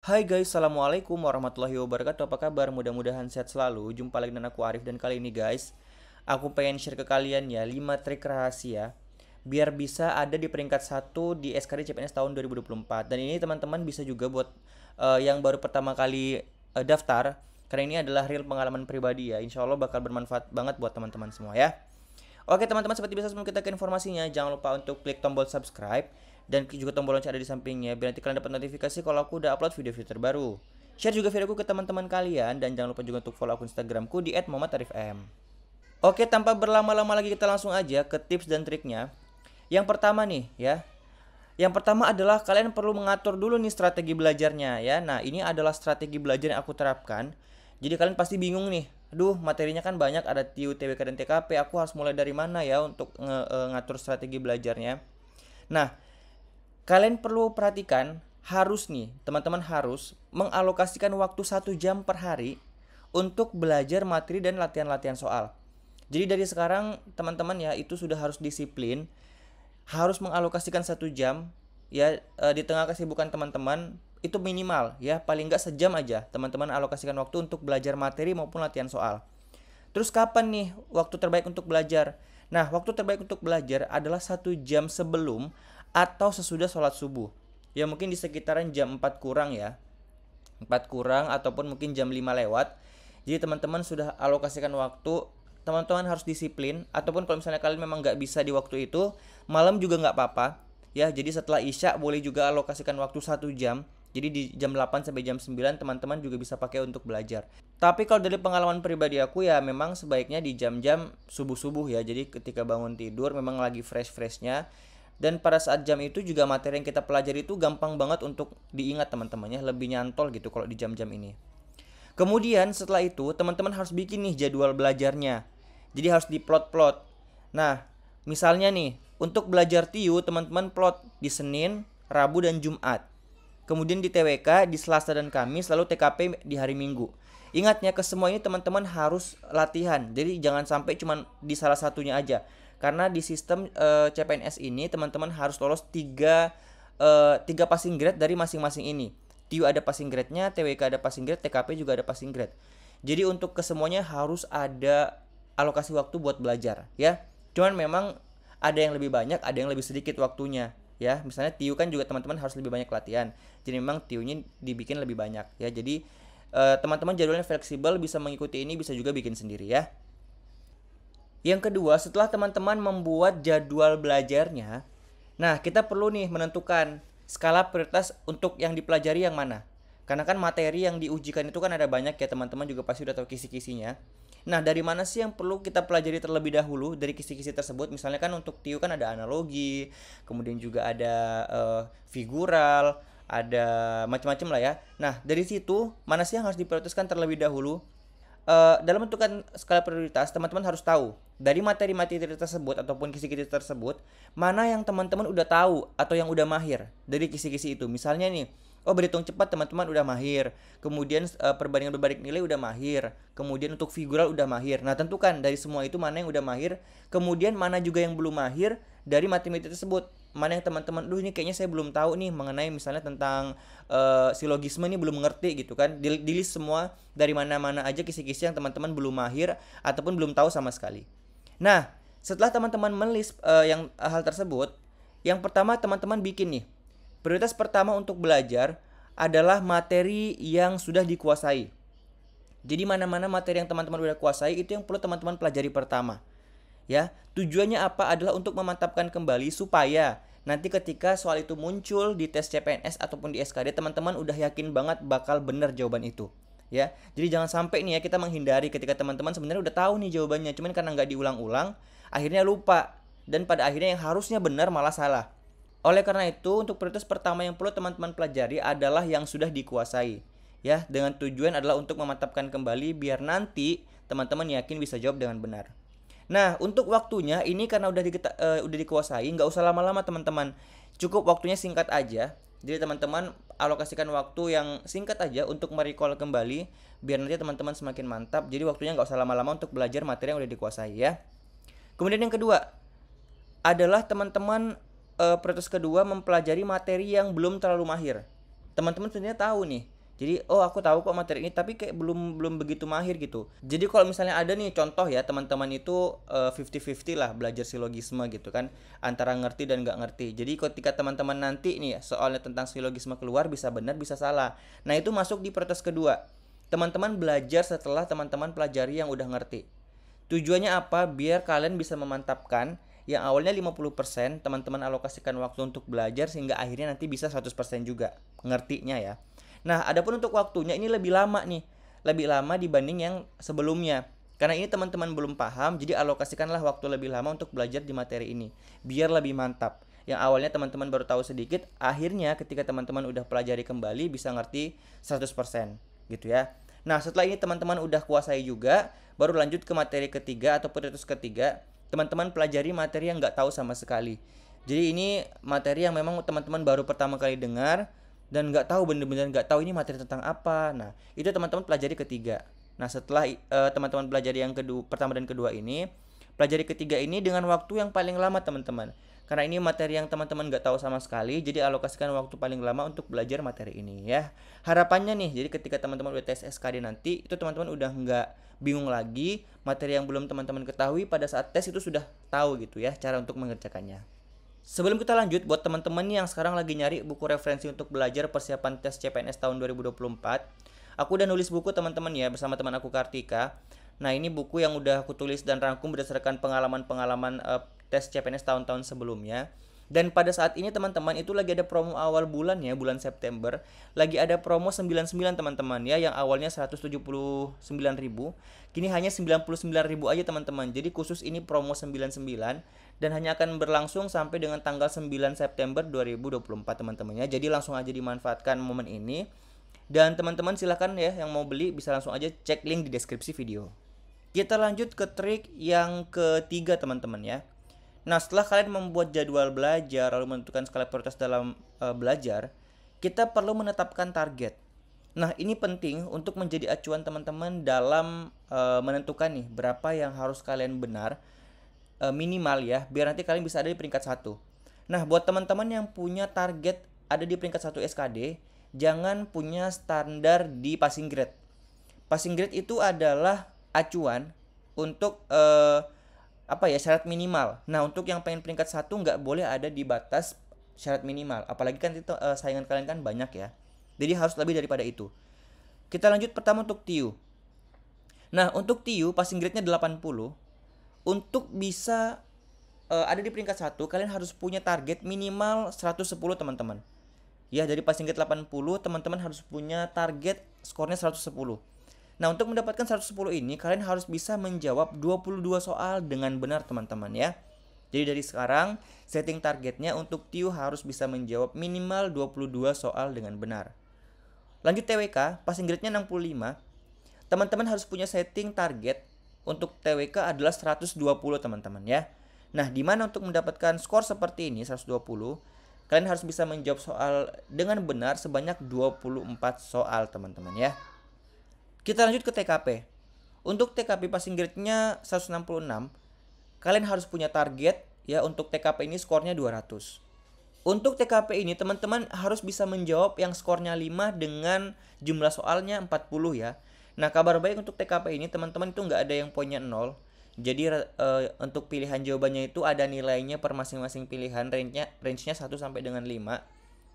Hai guys, assalamualaikum warahmatullahi wabarakatuh. Apa kabar? Mudah-mudahan sehat selalu. Jumpa lagi dengan aku Arif dan kali ini guys, aku pengen share ke kalian ya 5 trik rahasia biar bisa ada di peringkat satu di SKD CPNS tahun 2024. Dan ini teman-teman bisa juga buat yang baru pertama kali daftar, karena ini adalah real pengalaman pribadi ya. Insya Allah bakal bermanfaat banget buat teman-teman semua ya. Oke teman-teman, seperti biasa sebelum kita ke informasinya, jangan lupa untuk klik tombol subscribe dan juga tombol lonceng ada di sampingnya biar nanti kalian dapat notifikasi kalau aku udah upload video-video terbaru. Share juga videoku ke teman-teman kalian dan jangan lupa juga untuk follow akun Instagramku di @muhammadarifm. Oke, tanpa berlama-lama lagi kita langsung aja ke tips dan triknya. Yang pertama nih ya. Yang pertama adalah kalian perlu mengatur dulu nih strategi belajarnya ya. Nah, ini adalah strategi belajar yang aku terapkan. Jadi kalian pasti bingung nih. Aduh, materinya kan banyak, ada TIU, TWK, dan TKP. Aku harus mulai dari mana ya untuk ngatur strategi belajarnya. Nah, kalian perlu perhatikan, harus nih, teman-teman harus mengalokasikan waktu 1 jam per hari untuk belajar materi dan latihan-latihan soal. Jadi dari sekarang teman-teman ya itu sudah harus disiplin, harus mengalokasikan 1 jam ya, di tengah kesibukan teman-teman itu minimal ya paling nggak sejam aja teman-teman alokasikan waktu untuk belajar materi maupun latihan soal. Terus kapan nih waktu terbaik untuk belajar? Nah, waktu terbaik untuk belajar adalah 1 jam sebelum atau sesudah sholat subuh. Ya mungkin di sekitaran jam 4 kurang ya. 4 kurang ataupun mungkin jam 5 lewat. Jadi teman-teman sudah alokasikan waktu. Teman-teman harus disiplin. Ataupun kalau misalnya kalian memang nggak bisa di waktu itu, malam juga nggak apa-apa. Ya, jadi setelah isya boleh juga alokasikan waktu 1 jam. Jadi di jam 8 sampai jam 9 teman-teman juga bisa pakai untuk belajar. Tapi kalau dari pengalaman pribadi aku ya memang sebaiknya di jam-jam subuh-subuh ya. Jadi ketika bangun tidur memang lagi fresh-freshnya. Dan pada saat jam itu juga materi yang kita pelajari itu gampang banget untuk diingat teman-temannya, lebih nyantol gitu kalau di jam-jam ini. Kemudian setelah itu teman-teman harus bikin nih jadwal belajarnya. Jadi harus diplot-plot. Nah, misalnya nih, untuk belajar TIU teman-teman plot di Senin, Rabu dan Jumat. Kemudian di TWK di Selasa dan Kamis, lalu TKP di hari Minggu. Ingatnya ke semua ini teman-teman harus latihan. Jadi jangan sampai cuma di salah satunya aja. Karena di sistem CPNS ini teman-teman harus lolos tiga passing grade dari masing-masing ini. TIU ada passing grade-nya, TWK ada passing grade, TKP juga ada passing grade. Jadi untuk kesemuanya harus ada alokasi waktu buat belajar ya. Cuman memang ada yang lebih banyak, ada yang lebih sedikit waktunya ya. Misalnya TIU kan juga teman-teman harus lebih banyak latihan. Jadi memang TIU-nya dibikin lebih banyak ya. Jadi teman-teman jadwalnya fleksibel, bisa mengikuti ini, bisa juga bikin sendiri ya. Yang kedua, setelah teman-teman membuat jadwal belajarnya, nah kita perlu nih menentukan skala prioritas untuk yang dipelajari yang mana. Karena kan materi yang diujikan itu kan ada banyak ya, teman-teman juga pasti udah tahu kisi-kisinya. Nah, dari mana sih yang perlu kita pelajari terlebih dahulu dari kisi-kisi tersebut? Misalnya kan untuk TIU kan ada analogi, kemudian juga ada figural, ada macam-macam lah ya. Nah, dari situ mana sih yang harus diprioritaskan terlebih dahulu? Dalam menentukan skala prioritas, teman-teman harus tahu dari materi-materi tersebut ataupun kisi-kisi tersebut, mana yang teman-teman udah tahu atau yang udah mahir dari kisi-kisi itu. Misalnya nih, oh berhitung cepat teman-teman udah mahir, kemudian perbandingan berbalik nilai udah mahir, kemudian untuk figural udah mahir. Nah, tentukan dari semua itu mana yang udah mahir, kemudian mana juga yang belum mahir dari materi-materi tersebut. Mana yang teman-teman, ini kayaknya saya belum tahu nih mengenai misalnya tentang silogisme ini belum mengerti gitu kan. Di list semua dari mana-mana aja kisi-kisi yang teman-teman belum mahir ataupun belum tahu sama sekali. Nah, setelah teman-teman menulis yang hal tersebut, yang pertama teman-teman bikin nih. Prioritas pertama untuk belajar adalah materi yang sudah dikuasai. Jadi mana-mana materi yang teman-teman udah kuasai itu yang perlu teman-teman pelajari pertama. Ya, tujuannya apa adalah untuk memantapkan kembali supaya nanti ketika soal itu muncul di tes CPNS ataupun di SKD teman-teman udah yakin banget bakal benar jawaban itu. Ya, jadi jangan sampai nih ya kita menghindari ketika teman-teman sebenarnya udah tahu nih jawabannya, cuman karena nggak diulang-ulang, akhirnya lupa dan pada akhirnya yang harusnya benar malah salah. Oleh karena itu, untuk prioritas pertama yang perlu teman-teman pelajari adalah yang sudah dikuasai. Ya, dengan tujuan adalah untuk memantapkan kembali biar nanti teman-teman yakin bisa jawab dengan benar. Nah, untuk waktunya ini karena udah dikuasai, nggak usah lama-lama teman-teman. Cukup waktunya singkat aja. Jadi teman-teman alokasikan waktu yang singkat aja untuk merecall kembali biar nanti teman-teman semakin mantap. Jadi waktunya nggak usah lama-lama untuk belajar materi yang udah dikuasai ya. Kemudian yang kedua adalah teman-teman prioritas kedua mempelajari materi yang belum terlalu mahir. teman-teman sebenarnya tahu nih. Jadi, oh aku tahu kok materi ini, tapi kayak belum begitu mahir gitu. Jadi kalau misalnya ada nih contoh ya, teman-teman itu 50-50 lah belajar silogisme gitu kan, antara ngerti dan nggak ngerti. Jadi ketika teman-teman nanti nih soalnya tentang silogisme keluar, bisa benar bisa salah. Nah itu masuk di prioritas kedua. Teman-teman belajar setelah teman-teman pelajari yang udah ngerti. Tujuannya apa? Biar kalian bisa memantapkan yang awalnya 50%, teman-teman alokasikan waktu untuk belajar sehingga akhirnya nanti bisa 100% juga ngertinya ya. Nah, adapun untuk waktunya ini lebih lama nih. Lebih lama dibanding yang sebelumnya. Karena ini teman-teman belum paham, jadi alokasikanlah waktu lebih lama untuk belajar di materi ini. Biar lebih mantap. Yang awalnya teman-teman baru tahu sedikit, akhirnya ketika teman-teman udah pelajari kembali bisa ngerti 100% gitu ya. Nah, setelah ini teman-teman udah kuasai juga, baru lanjut ke materi ketiga atau prioritas ketiga. Teman-teman pelajari materi yang nggak tahu sama sekali. Jadi ini materi yang memang teman-teman baru pertama kali dengar, dan nggak tahu, bener-bener nggak tahu ini materi tentang apa. Nah itu teman-teman pelajari ketiga. Nah setelah teman-teman pelajari yang kedua, pertama dan kedua ini, pelajari ketiga ini dengan waktu yang paling lama teman-teman, karena ini materi yang teman-teman nggak tahu sama sekali. Jadi alokasikan waktu paling lama untuk belajar materi ini ya. Harapannya nih, jadi ketika teman-teman udah tes SKD nanti, itu teman-teman udah nggak bingung lagi. Materi yang belum teman-teman ketahui pada saat tes itu sudah tahu gitu ya cara untuk mengerjakannya. Sebelum kita lanjut, buat teman-teman yang sekarang lagi nyari buku referensi untuk belajar persiapan tes CPNS tahun 2024, aku udah nulis buku teman-teman ya bersama teman aku Kartika. Nah ini buku yang udah aku tulis dan rangkum berdasarkan pengalaman-pengalaman tes CPNS tahun-tahun sebelumnya. Dan pada saat ini teman-teman itu lagi ada promo awal bulan ya, bulan September. Lagi ada promo 99 teman-teman ya, yang awalnya 179.000, kini hanya 99.000 aja teman-teman. Jadi khusus ini promo 99 dan hanya akan berlangsung sampai dengan tanggal 9 September 2024 teman-teman ya. Jadi langsung aja dimanfaatkan momen ini. Dan teman-teman silahkan ya yang mau beli bisa langsung aja cek link di deskripsi video. Kita lanjut ke trik yang ketiga teman-teman ya. Nah setelah kalian membuat jadwal belajar lalu menentukan skala prioritas dalam belajar, kita perlu menetapkan target. Nah ini penting untuk menjadi acuan teman-teman dalam menentukan nih berapa yang harus kalian benar minimal ya, biar nanti kalian bisa ada di peringkat 1. Nah buat teman-teman yang punya target ada di peringkat 1 SKD, jangan punya standar di passing grade. Passing grade itu adalah acuan untuk syarat minimal. Nah untuk yang pengen peringkat 1 nggak boleh ada di batas syarat minimal, apalagi kan itu saingan kalian kan banyak ya, jadi harus lebih daripada itu. Kita lanjut pertama untuk TIU. Nah untuk TIU passing grade-nya 80. Untuk bisa ada di peringkat 1 kalian harus punya target minimal 110 teman-teman ya. Dari passing grade 80 teman-teman harus punya target skornya 110. Nah untuk mendapatkan 110 ini kalian harus bisa menjawab 22 soal dengan benar teman-teman ya. Jadi dari sekarang setting targetnya untuk TIU harus bisa menjawab minimal 22 soal dengan benar. Lanjut TWK, passing grade-nya 65. Teman-teman harus punya setting target untuk TWK adalah 120 teman-teman ya. Nah di mana untuk mendapatkan skor seperti ini 120, kalian harus bisa menjawab soal dengan benar sebanyak 24 soal teman-teman ya. Kita lanjut ke TKP. Untuk TKP passing grade-nya 166, kalian harus punya target ya, untuk TKP ini skornya 200. Untuk TKP ini teman-teman harus bisa menjawab yang skornya 5 dengan jumlah soalnya 40 ya. Nah kabar baik untuk TKP ini teman-teman itu nggak ada yang poinnya 0. Jadi untuk pilihan jawabannya itu ada nilainya per masing-masing pilihan, range-nya 1 sampai dengan 5.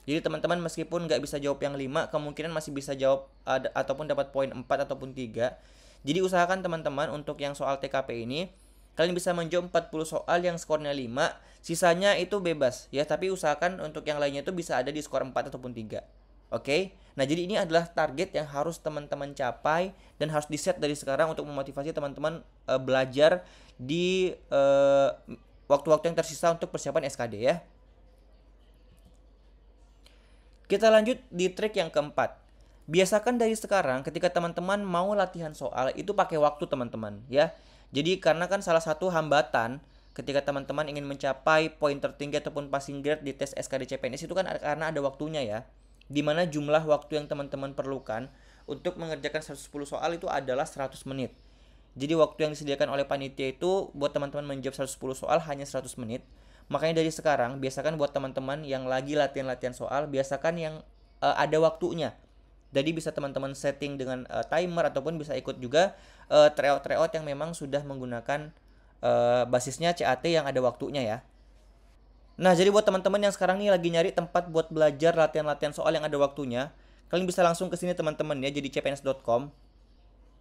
Jadi teman-teman meskipun nggak bisa jawab yang 5, kemungkinan masih bisa jawab ataupun dapat poin 4 ataupun 3. Jadi usahakan teman-teman untuk yang soal TKP ini kalian bisa menjawab 40 soal yang skornya 5, sisanya itu bebas ya, tapi usahakan untuk yang lainnya itu bisa ada di skor 4 ataupun 3. Oke? Nah, jadi ini adalah target yang harus teman-teman capai dan harus di-set dari sekarang untuk memotivasi teman-teman belajar di waktu-waktu yang tersisa untuk persiapan SKD ya. Kita lanjut di trik yang keempat. Biasakan dari sekarang ketika teman-teman mau latihan soal itu pakai waktu teman-teman ya. Jadi karena kan salah satu hambatan ketika teman-teman ingin mencapai poin tertinggi ataupun passing grade di tes SKD CPNS itu kan karena ada waktunya ya. Dimana jumlah waktu yang teman-teman perlukan untuk mengerjakan 110 soal itu adalah 100 menit. Jadi waktu yang disediakan oleh panitia itu buat teman-teman menjawab 110 soal hanya 100 menit. Makanya dari sekarang biasakan buat teman-teman yang lagi latihan-latihan soal, biasakan yang ada waktunya. Jadi bisa teman-teman setting dengan timer ataupun bisa ikut juga tryout yang memang sudah menggunakan basisnya CAT yang ada waktunya ya. Nah, jadi buat teman-teman yang sekarang nih lagi nyari tempat buat belajar latihan-latihan soal yang ada waktunya, kalian bisa langsung ke sini teman-teman ya, jadi cpns.com.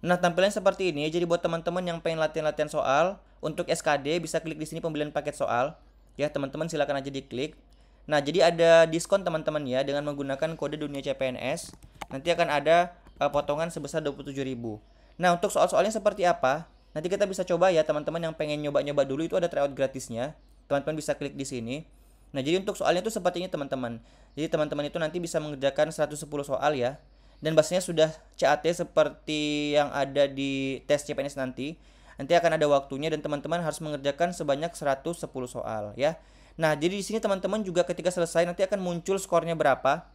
Nah, tampilannya seperti ini. Jadi buat teman-teman yang pengen latihan-latihan soal, untuk SKD bisa klik di sini pembelian paket soal. Ya, teman-teman silakan aja diklik. Nah, jadi ada diskon teman-teman ya dengan menggunakan kode Dunia CPNS. Nanti akan ada potongan sebesar 27.000. Nah, untuk soal-soalnya seperti apa? Nanti kita bisa coba ya teman-teman yang pengen nyoba-nyoba dulu, itu ada tryout gratisnya. Teman-teman bisa klik di sini. Nah, jadi untuk soalnya itu seperti ini teman-teman. Jadi teman-teman itu nanti bisa mengerjakan 110 soal ya. Dan bahasanya sudah CAT seperti yang ada di tes CPNS nanti. Nanti akan ada waktunya dan teman-teman harus mengerjakan sebanyak 110 soal ya. Nah, jadi di sini teman-teman juga ketika selesai nanti akan muncul skornya berapa.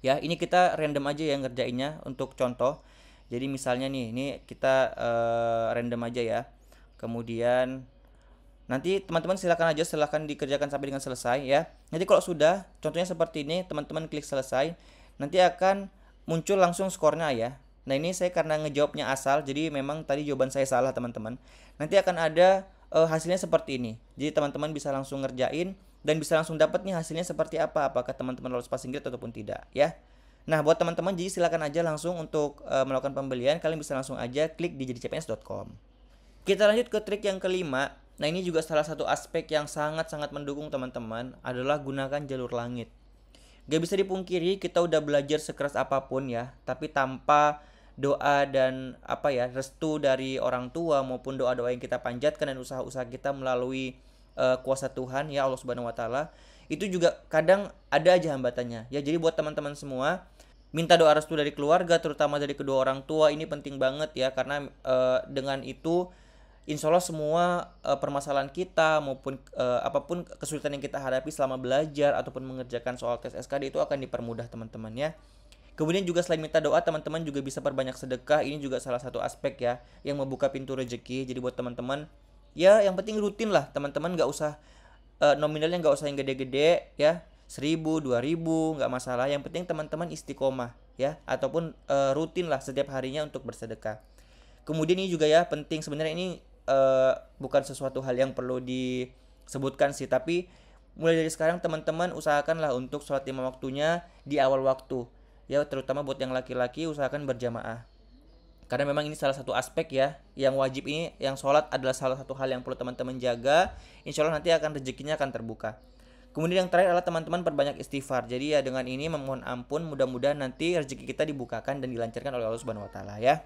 Ya, ini kita random aja ya ngerjainnya untuk contoh. Jadi misalnya nih, ini kita random aja ya. Kemudian nanti teman-teman silahkan dikerjakan sampai dengan selesai ya. Nanti kalau sudah, contohnya seperti ini, teman-teman klik selesai. Nanti akan muncul langsung skornya ya. Nah, ini saya karena ngejawabnya asal, jadi memang tadi jawaban saya salah teman-teman. Nanti akan ada hasilnya seperti ini. Jadi teman-teman bisa langsung ngerjain dan bisa langsung dapat nih hasilnya seperti apa. Apakah teman-teman lolos passing grade ataupun tidak ya. Nah, buat teman-teman jadi silakan aja langsung untuk melakukan pembelian. Kalian bisa langsung aja klik di jadicpns.com. Kita lanjut ke trik yang kelima. Nah, ini juga salah satu aspek yang sangat-sangat mendukung teman-teman adalah gunakan jalur langit. Gak bisa dipungkiri kita udah belajar sekeras apapun ya, tapi tanpa doa dan restu dari orang tua maupun doa-doa yang kita panjatkan dan usaha-usaha kita melalui kuasa Tuhan ya Allah Subhanahu wa taala, itu juga kadang ada aja hambatannya. Ya, jadi buat teman-teman semua, minta doa restu dari keluarga, terutama dari kedua orang tua, ini penting banget ya, karena dengan itu insya Allah semua permasalahan kita maupun apapun kesulitan yang kita hadapi selama belajar ataupun mengerjakan soal tes SKD itu akan dipermudah teman-teman ya. Kemudian juga selain minta doa, teman-teman juga bisa perbanyak sedekah. Ini juga salah satu aspek ya yang membuka pintu rezeki. Jadi buat teman-teman ya yang penting rutin lah teman-teman, nggak usah nominalnya nggak usah yang gede-gede ya, 1.000, 2.000 nggak masalah. Yang penting teman-teman istiqomah ya, ataupun rutin lah setiap harinya untuk bersedekah. Kemudian ini juga ya penting sebenarnya, ini bukan sesuatu hal yang perlu disebutkan sih, tapi mulai dari sekarang teman-teman usahakanlah untuk sholat 5 waktunya di awal waktu ya, terutama buat yang laki-laki usahakan berjamaah, karena memang ini salah satu aspek ya yang wajib. Ini yang sholat adalah salah satu hal yang perlu teman-teman jaga. Insya Allah nanti akan rezekinya akan terbuka. Kemudian yang terakhir adalah teman-teman perbanyak istighfar. Jadi ya dengan ini memohon ampun, mudah-mudahan nanti rezeki kita dibukakan dan dilancarkan oleh Allah Subhanahu wa taala ya.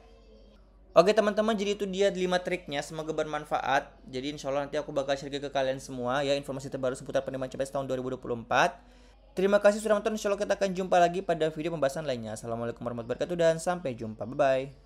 Oke teman-teman, jadi itu dia 5 triknya, semoga bermanfaat. Jadi insya Allah nanti aku bakal share ke kalian semua ya informasi terbaru seputar penerimaan CPNS tahun 2024. Terima kasih sudah nonton, insya Allah kita akan jumpa lagi pada video pembahasan lainnya. Assalamualaikum warahmatullahi wabarakatuh dan sampai jumpa, bye bye.